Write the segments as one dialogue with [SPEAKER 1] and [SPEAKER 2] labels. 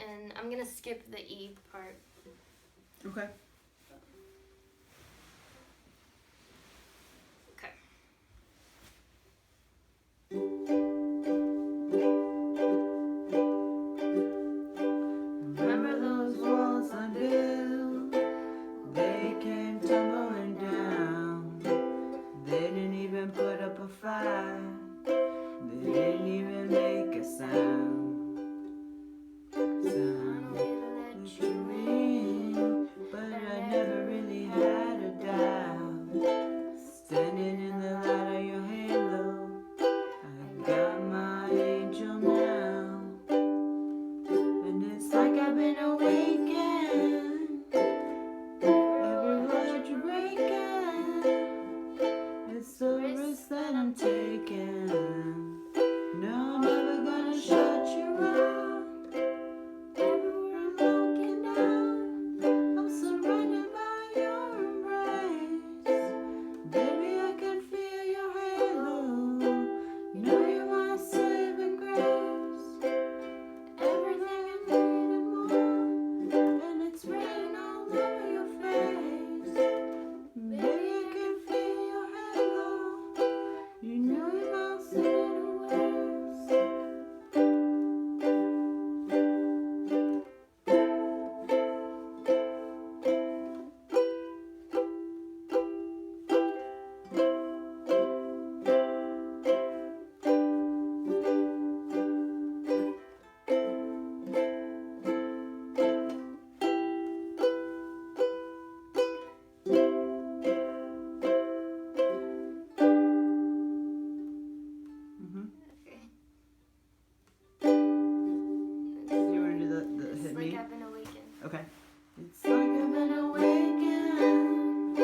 [SPEAKER 1] and I'm gonna skip the E part.
[SPEAKER 2] Okay.
[SPEAKER 1] Okay.
[SPEAKER 2] Remember those walls I built? They came tumbling down. They didn't even put up a fight. They didn't even make a sound. Let you in, but I never really had a doubt. Standing in the light of your halo, I got my angel now. And it's like I've been awakened. Every word you're breaking, it's the risk that I'm taking. No, I'm never gonna shut you out. Everywhere I'm looking down, I'm surrounded by your embrace. Baby, I can feel your halo. You know you're my saving grace. Everything I need and more, and it's written all over your face. Baby, I can feel your halo. You know you're my saving grace. You want to do the
[SPEAKER 1] It's
[SPEAKER 2] hit
[SPEAKER 1] like
[SPEAKER 2] me?
[SPEAKER 1] I've been awakened.
[SPEAKER 2] Okay. It's like I've been awakened.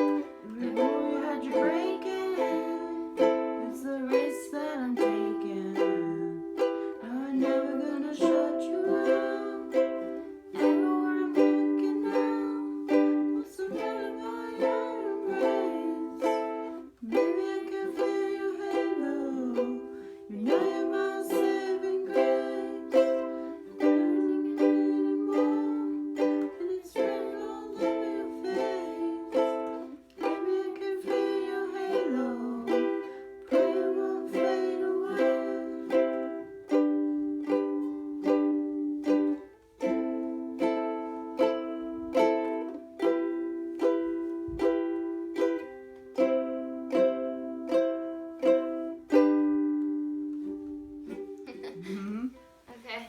[SPEAKER 2] Every move you had you breaking. It's the risk that I'm taking. I'm never gonna shut you out. Everywhere I'm looking now, I'm surrounded by your embrace. Baby, I can feel your halo. You know you're my saving grace. Everything I need and more, and it's written all over your face. Baby, I can feel your halo. Pray it won't fade away.
[SPEAKER 1] Okay.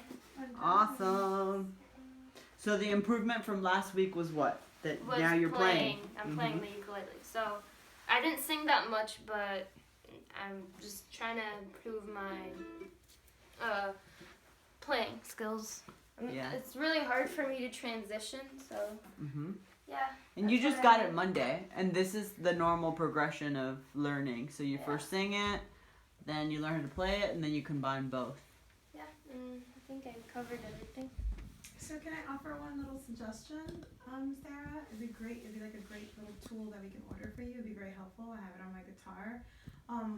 [SPEAKER 2] Awesome. So the improvement from last week was what? That
[SPEAKER 1] Was
[SPEAKER 2] now you're playing.
[SPEAKER 1] I'm playing the ukulele. So I didn't sing that much, but I'm just trying to improve my playing skills.
[SPEAKER 2] Yeah.
[SPEAKER 1] It's really hard for me to transition, so yeah.
[SPEAKER 2] And you
[SPEAKER 1] that's
[SPEAKER 2] just
[SPEAKER 1] what I
[SPEAKER 2] got
[SPEAKER 1] do.
[SPEAKER 2] it Monday, and this is the normal progression of learning. So you
[SPEAKER 1] Yeah.
[SPEAKER 2] first sing it, then you learn how to play it, and then you combine both.
[SPEAKER 1] Yeah, I think I covered everything.
[SPEAKER 3] So can I offer one little suggestion, Sarah? It'd be great. It'd be like a great little tool that we can order for you. It'd be very helpful. I have it on my guitar.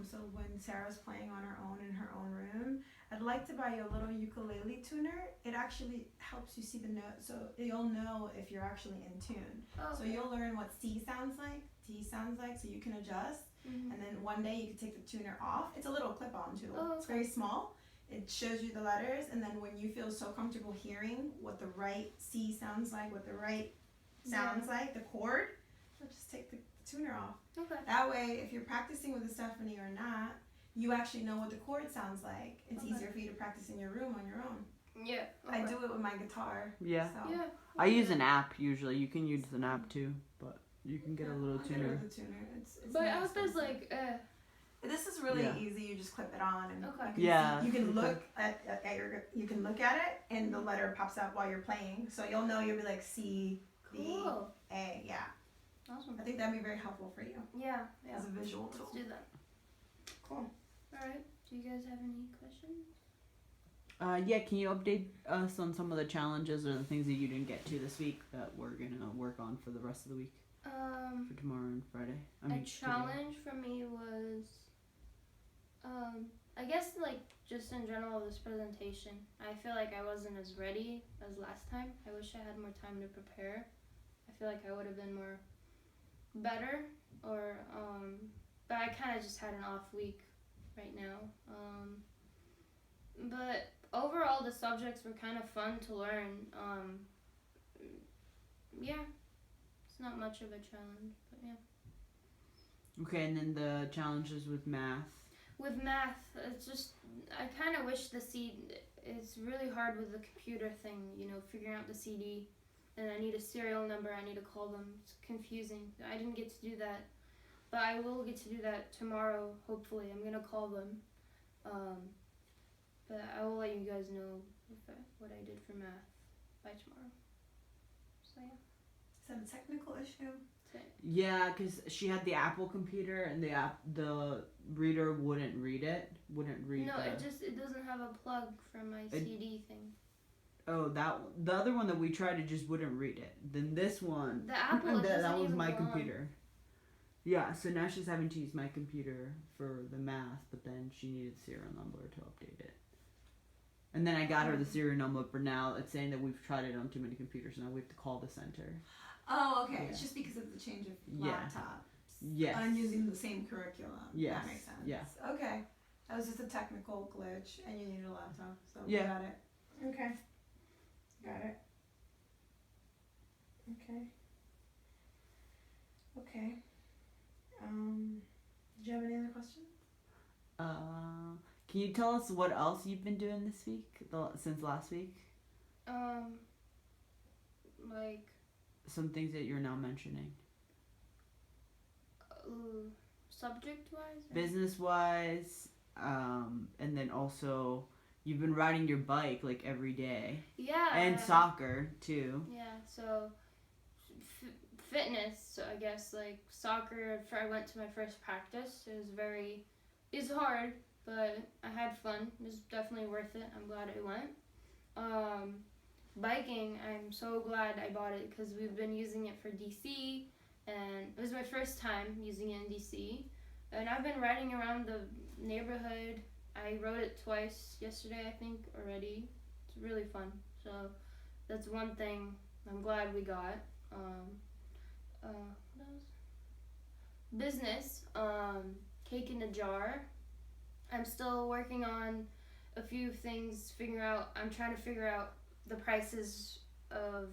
[SPEAKER 3] So when Sarah's playing on her own in her own room, I'd like to buy you a little ukulele tuner. It actually helps you see the notes, so you'll know if you're actually in tune.
[SPEAKER 1] Oh,
[SPEAKER 3] So you'll learn what C sounds like, D sounds like, so you can adjust.
[SPEAKER 1] Mhm.
[SPEAKER 3] And then one day you can take the tuner off. It's a little clip-on tool.
[SPEAKER 1] Oh,
[SPEAKER 3] It's
[SPEAKER 1] okay.
[SPEAKER 3] very small. It shows you the letters, and then when you feel so comfortable hearing what the right C sounds like, what the right sounds like, the chord, you'll just take the tuner off.
[SPEAKER 1] Okay.
[SPEAKER 3] That way, if you're practicing with a Stephanie or not, you actually know what the chord sounds like. It's
[SPEAKER 1] Okay.
[SPEAKER 3] easier for you to practice in your room on your own.
[SPEAKER 1] Yeah.
[SPEAKER 3] I
[SPEAKER 1] okay.
[SPEAKER 3] do it with my guitar.
[SPEAKER 2] Yeah.
[SPEAKER 3] So.
[SPEAKER 1] Yeah.
[SPEAKER 2] I use an app usually. You can use an app too, but you can get a little
[SPEAKER 3] I'll get
[SPEAKER 2] tuner.
[SPEAKER 3] rid of the tuner. It's
[SPEAKER 1] But
[SPEAKER 3] not
[SPEAKER 1] app is
[SPEAKER 3] expensive.
[SPEAKER 1] like,
[SPEAKER 3] This is really
[SPEAKER 2] Yeah.
[SPEAKER 3] easy. You just clip it on, and
[SPEAKER 1] Okay.
[SPEAKER 3] you can
[SPEAKER 2] Yeah,
[SPEAKER 3] see, you can
[SPEAKER 2] okay.
[SPEAKER 3] look at your, you can look at it, and the letter pops up while you're playing. So you'll know. You'll be like C, B,
[SPEAKER 1] cool.
[SPEAKER 3] A. Yeah,
[SPEAKER 1] Awesome.
[SPEAKER 3] I think that'd be very helpful for you
[SPEAKER 1] Yeah. Yeah.
[SPEAKER 3] as a visual
[SPEAKER 1] Let's
[SPEAKER 3] tool.
[SPEAKER 1] do that.
[SPEAKER 3] Cool.
[SPEAKER 1] All right. Do you guys have any questions?
[SPEAKER 2] Yeah, can you update us on some of the challenges or the things that you didn't get to this week that we're gonna work on for the rest of the week, for tomorrow and Friday?
[SPEAKER 1] A challenge for me was I guess like just in general this presentation, I feel like I wasn't as ready as last time. I wish I had more time to prepare. I feel like I would have been more better, or but I kind of just had an off week right now. But overall the subjects were kind of fun to learn. Yeah, it's not much of a challenge, but yeah.
[SPEAKER 2] Okay, and then the challenges with math.
[SPEAKER 1] With math, it's just I kind of wish it's really hard with the computer thing, figuring out the CD, and I need a serial number, I need to call them. It's confusing. I didn't get to do that, but I will get to do that tomorrow, hopefully. I'm gonna call them, but I will let you guys know what I did for math by tomorrow. So yeah.
[SPEAKER 3] Is that a technical issue?
[SPEAKER 2] Yeah, because she had the Apple computer and the reader wouldn't read it.
[SPEAKER 1] No, it doesn't have a plug for my CD thing.
[SPEAKER 2] Oh, the other one that we tried, it just wouldn't read it. Then this one,
[SPEAKER 1] the Apple,
[SPEAKER 2] that was my
[SPEAKER 1] go
[SPEAKER 2] computer. Yeah, so now she's having to use my computer for the math, but then she needed the serial number to update it. And then I got her the serial number, but now it's saying that we've tried it on too many computers, now we have to call the center.
[SPEAKER 3] Oh, okay.
[SPEAKER 2] Yeah.
[SPEAKER 3] It's just because of the change of
[SPEAKER 2] Yeah.
[SPEAKER 3] laptops.
[SPEAKER 2] Yes.
[SPEAKER 3] I'm using the same curriculum.
[SPEAKER 2] Yes.
[SPEAKER 3] That makes sense.
[SPEAKER 2] Yeah.
[SPEAKER 3] Okay. That was just a technical glitch, and you need a laptop, so
[SPEAKER 2] Yeah.
[SPEAKER 3] we got it. Okay. Got it. Okay. Okay. Do you have any other questions?
[SPEAKER 2] Can you tell us what else you've been doing this week, since last week?
[SPEAKER 1] Like
[SPEAKER 2] some things that you're now mentioning.
[SPEAKER 1] Subject-wise?
[SPEAKER 2] Business-wise, and then also you've been riding your bike like every day.
[SPEAKER 1] Yeah.
[SPEAKER 2] And soccer too.
[SPEAKER 1] Yeah, so fitness, so I guess like soccer, I went to my first practice. It's hard, but I had fun. It was definitely worth it. I'm glad I went. Biking, I'm so glad I bought it because we've been using it for DC, and it was my first time using it in DC. And I've been riding around the neighborhood. I rode it twice yesterday, I think, already. It's really fun. So that's one thing I'm glad we got. What else? Business, cake in a jar. I'm still working on a few things, I'm trying to figure out the prices of,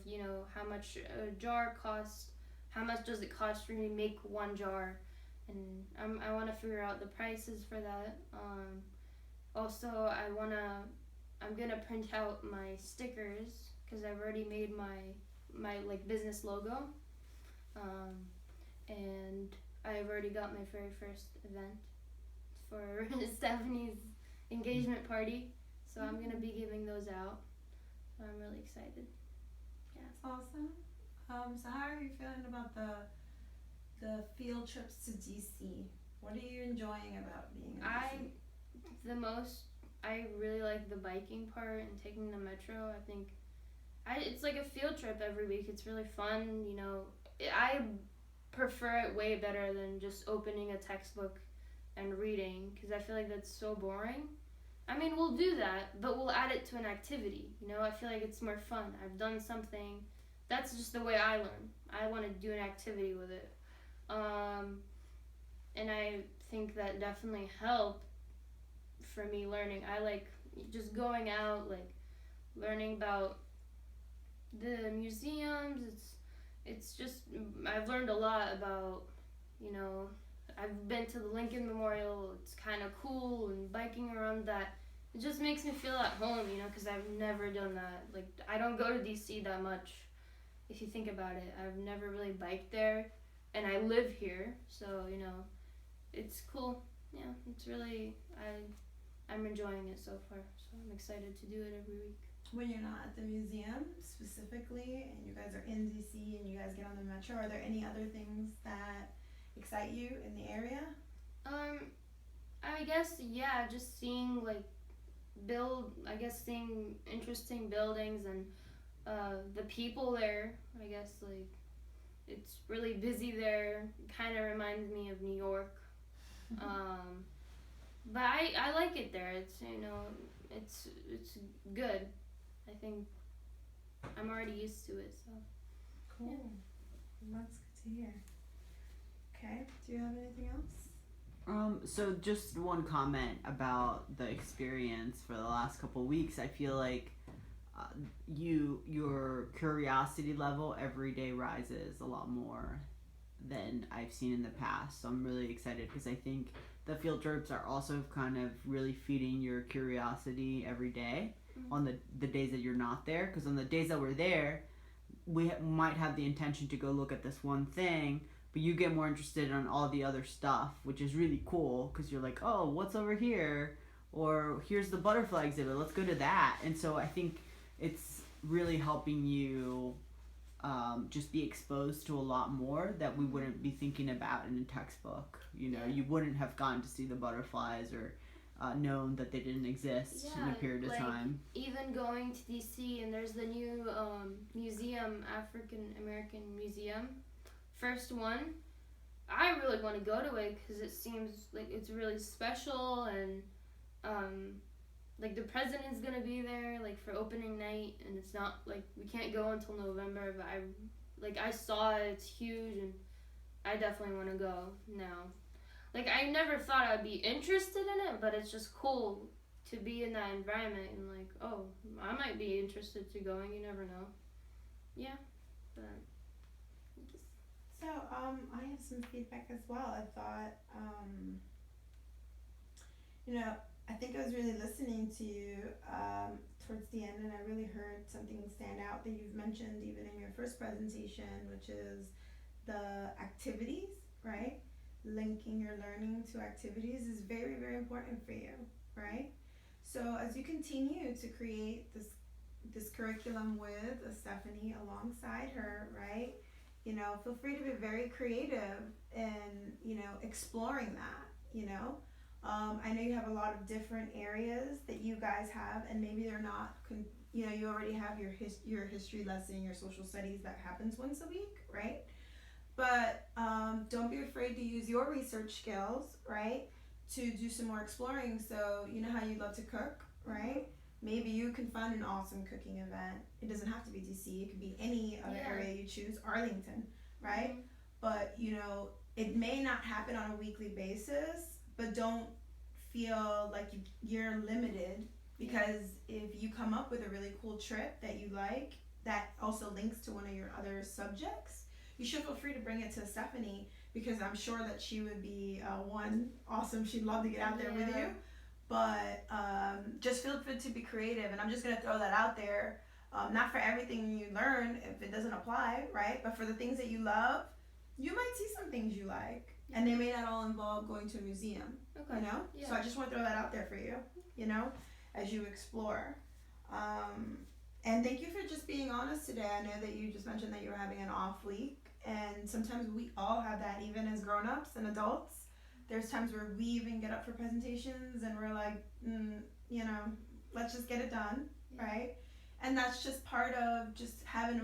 [SPEAKER 1] how much a jar costs, how much does it cost for me to make one jar, and I want to figure out the prices for that. Also, I'm gonna print out my stickers because I've already made my like business logo, and I've already got my very first event for Stephanie's engagement party, so I'm gonna be giving those out. So I'm really excited. Yeah.
[SPEAKER 3] That's awesome. So how are you feeling about the field trips to DC? What are you enjoying about being in DC?
[SPEAKER 1] I really like the biking part and taking the metro. I think it's like a field trip every week. It's really fun, I prefer it way better than just opening a textbook and reading, because I feel like that's so boring. I mean, we'll do that, but we'll add it to an activity. I feel like it's more fun. I've done something. That's just the way I learn. I want to do an activity with it. And I think that definitely helped for me learning. I like just going out, like learning about the museums. It's just, I've learned a lot about, I've been to the Lincoln Memorial. It's kind of cool, and biking around that, it just makes me feel at home, because I've never done that. Like, I don't go to DC that much, if you think about it. I've never really biked there, and I live here, so, it's cool. Yeah, it's really, I'm enjoying it so far, so I'm excited to do it every week.
[SPEAKER 3] When you're not at the museum specifically, and you guys are in DC and you guys get on the metro, are there any other things that excite you in the area?
[SPEAKER 1] I guess, yeah, just seeing seeing interesting buildings and the people there. I guess it's really busy there. Kind of reminds me of New York. But I like it there. It's it's good. I think I'm already used to it. So
[SPEAKER 3] Cool. Well, that's good to hear. Okay. Do you have anything else?
[SPEAKER 2] So just one comment about the experience for the last couple of weeks. I feel like your curiosity level every day rises a lot more than I've seen in the past. So I'm really excited because I think the field trips are also kind of really feeding your curiosity every day on the days that you're not there. Because on the days that we're there, we might have the intention to go look at this one thing, but you get more interested in all the other stuff, which is really cool because you're like, oh, what's over here? Or here's the butterfly exhibit, let's go to that. And so I think it's really helping you just be exposed to a lot more that we wouldn't be thinking about in a textbook. You know, you wouldn't have gotten to see the butterflies or known that they didn't exist in a period of time.
[SPEAKER 1] Even going to DC, and there's the new museum, African American Museum, first one. I really want to go to it because it seems like it's really special, and like the president's gonna be there like for opening night, and it's not like we can't go until November. But I saw it, it's huge, and I definitely want to go now. Like, I never thought I'd be interested in it, but it's just cool to be in that environment and like, oh, I might be interested to going. You never know. Yeah, but
[SPEAKER 3] So, I have some feedback as well. I thought, I think I was really listening to you towards the end, and I really heard something stand out that you've mentioned even in your first presentation, which is the activities, right? Linking your learning to activities is very, very important for you, right? So as you continue to create this curriculum with Stephanie alongside her, right? Feel free to be very creative in, exploring that. I know you have a lot of different areas that you guys have, and maybe they're not, you already have your history lesson, your social studies that happens once a week, right? But don't be afraid to use your research skills, right, to do some more exploring. So you know how you love to cook, right? Maybe you can find an awesome cooking event. It doesn't have to be DC. It could be any other area you choose, Arlington, right? But, it may not happen on a weekly basis, but don't feel like you're limited, because if you come up with a really cool trip that you like that also links to one of your other subjects, you should feel free to bring it to Stephanie, because I'm sure that she would be awesome. She'd love to get out there with you. But just feel free to be creative, and I'm just going to throw that out there. Not for everything you learn if it doesn't apply, right? But for the things that you love, you might see some things you like, and they may not all involve going to a museum, So I just want to throw that out there for you, as you explore. And thank you for just being honest today. I know that you just mentioned that you were having an off week, and sometimes we all have that, even as grown-ups and adults. There's times where we even get up for presentations and we're like, let's just get it done, right? And that's just part of just having a